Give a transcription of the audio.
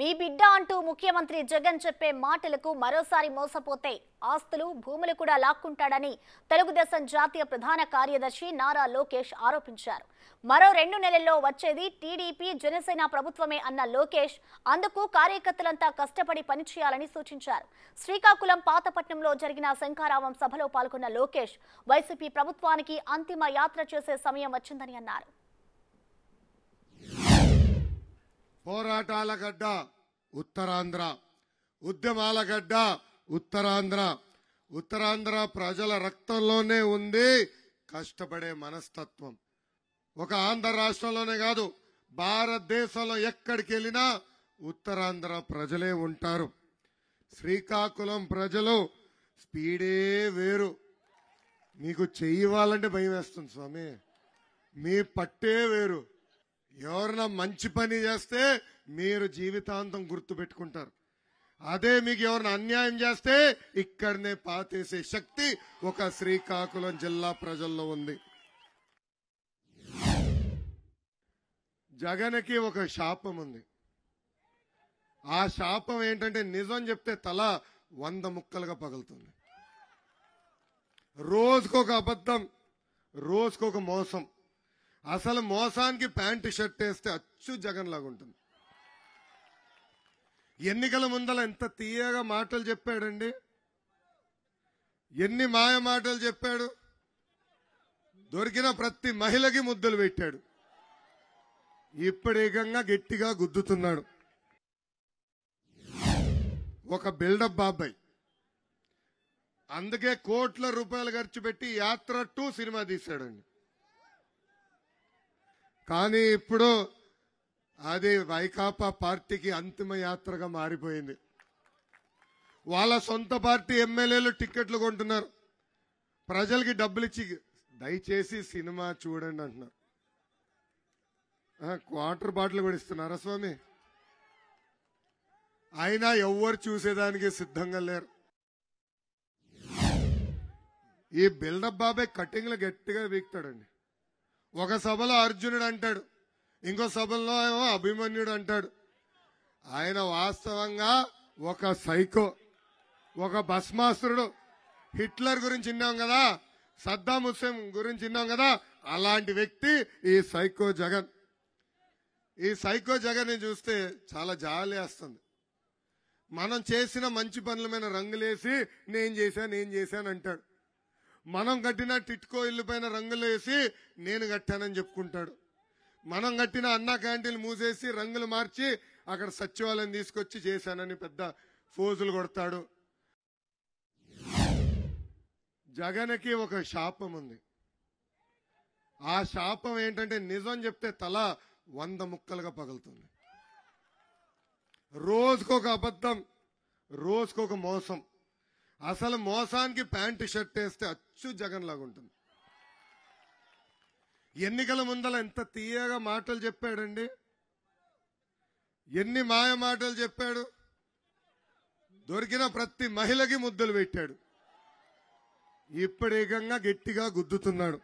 మీ బిడ్డ అంటూ ముఖ్యమంత్రి జగన్ చెప్పే మాటలకు మరోసారి మోసపోతే ఆస్తులు భూములు కూడా లాక్కుంటాడని తెలుగుదేశం జాతీయ ప్రధాన కార్యదర్శి నారా లోకేష్ ఆరోపించారు. మరో 2 నెలల్లో వచ్చేది టీడీపీ జనసేన ప్రభుత్వమే అన్న లోకేష్ అందుకు కార్యకర్తలంతా కష్టపడి పనిచేయాలని సూచించారు. శ్రీకాకుళం పాతపట్నంలో జరిగిన శంఖారావం సభలో పాల్గొన్న లోకేష్ వైసీపీ ప్రభుత్వానికి అంతిమ యాత్ర చేసే సమయం వచ్చిందని అన్నారు. పోరాటాల గడ్డ ఉత్తరాంధ్ర, ఉద్యమాల గడ్డ ఉత్తరాంధ్ర. ఉత్తరాంధ్ర ప్రజల రక్తంలోనే ఉంది కష్టపడే మనస్తత్వం. ఒక ఆంధ్ర రాష్ట్రంలోనే కాదు, భారతదేశంలో ఎక్కడికి వెళ్ళినా ఉత్తరాంధ్ర ప్రజలే ఉంటారు. శ్రీకాకుళం ప్రజలు స్పీడే వేరు. మీకు చెయ్యాలంటే భయం వేస్తుంది స్వామి. మీ పట్టే వేరు. ఎవరన్నా మంచి పని చేస్తే మీరు జీవితాంతం గుర్తు పెట్టుకుంటారు. అదే మీకు ఎవరిని అన్యాయం చేస్తే ఇక్కడనే పాతేసే శక్తి ఒక శ్రీకాకుళం జిల్లా ప్రజల్లో ఉంది. జగన్కి ఒక శాపం ఉంది. ఆ శాపం ఏంటంటే నిజం చెప్తే తల 100 ముక్కలుగా పగులుతుంది. రోజుకొక అబద్ధం, రోజుకొక మోసం. అసలు మోసానికి ప్యాంటు షర్ట్ వేస్తే అచ్చు జగన్ లాగా ఉంటుంది. ఎన్నికల ముందల ఎంత తీయగా మాటలు చెప్పాడండి, ఎన్ని మాయ మాటలు చెప్పాడు. దొరికిన ప్రతి మహిళకి ముద్దులు పెట్టాడు. ఇప్పుడు ఏకంగా గట్టిగా గుద్దుతున్నాడు. ఒక బిల్డప్ బాబాయ్. అందుకే కోట్ల రూపాయలు ఖర్చు పెట్టి యాత్ర 2 సినిమా తీశాడండి. కానీ ఇప్పుడు అది వైకాపా పార్టీకి అంతిమ యాత్రగా మారిపోయింది. వాళ్ళ సొంత పార్టీ ఎమ్మెల్యేలు టిక్కెట్లు కొంటున్నారు. ప్రజలకి డబ్బులు ఇచ్చి దయచేసి సినిమా చూడండి అంటున్నారు. క్వార్టర్ బాటిల్ కూడా ఇస్తున్నారా స్వామి? అయినా ఎవ్వరు చూసేదానికి సిద్ధంగా లేరు. ఈ బిల్డప్ బాబాయ్ కటింగ్లు గట్టిగా వీక్తాడండి. ఒక సభలో అర్జునుడు అంటాడు, ఇంకో సభలో ఏమో అభిమన్యుడు అంటాడు. ఆయన వాస్తవంగా ఒక సైకో, ఒక భస్మాసురుడు. హిట్లర్ గురించి విన్నాం కదా, సద్దాం హుస్సేన్ గురించి విన్నాం కదా, అలాంటి వ్యక్తి ఈ సైకో జగన్. ఈ సైకో జగన్ ని చూస్తే చాలా జాలి వేస్తుంది. మనం చేసిన మంచి పనుల మీద రంగులేసి నేను చేశాను అంటాడు. మనం కట్టిన టిట్కో ఇల్లు పైన రంగులు వేసి నేను కట్టానని చెప్పుకుంటాడు. మనం కట్టిన అన్నా క్యాంటీన్లు మూసేసి రంగులు మార్చి అక్కడ సచివాలయం తీసుకొచ్చి చేశానని పెద్ద ఫోజులు కొడతాడు. జగన్కి ఒక శాపం ఉంది. ఆ శాపం ఏంటంటే నిజం చెప్తే తల 100 ముక్కలుగా పగులుతుంది. రోజుకొక అబద్ధం, రోజుకొక మోసం. అసలు మోసానికి ప్యాంటు షర్ట్ వేస్తే అచ్చు జగన్ లాగా ఉంటుంది. ఎన్నికల ముందల ఎంత తీయగా మాటలు చెప్పాడండి, ఎన్ని మాయ మాటలు చెప్పాడు. దొరికిన ప్రతి మహిళకి ముద్దులు పెట్టాడు. ఇప్పుడు ఏకంగా గట్టిగా గుద్దుతున్నాడు.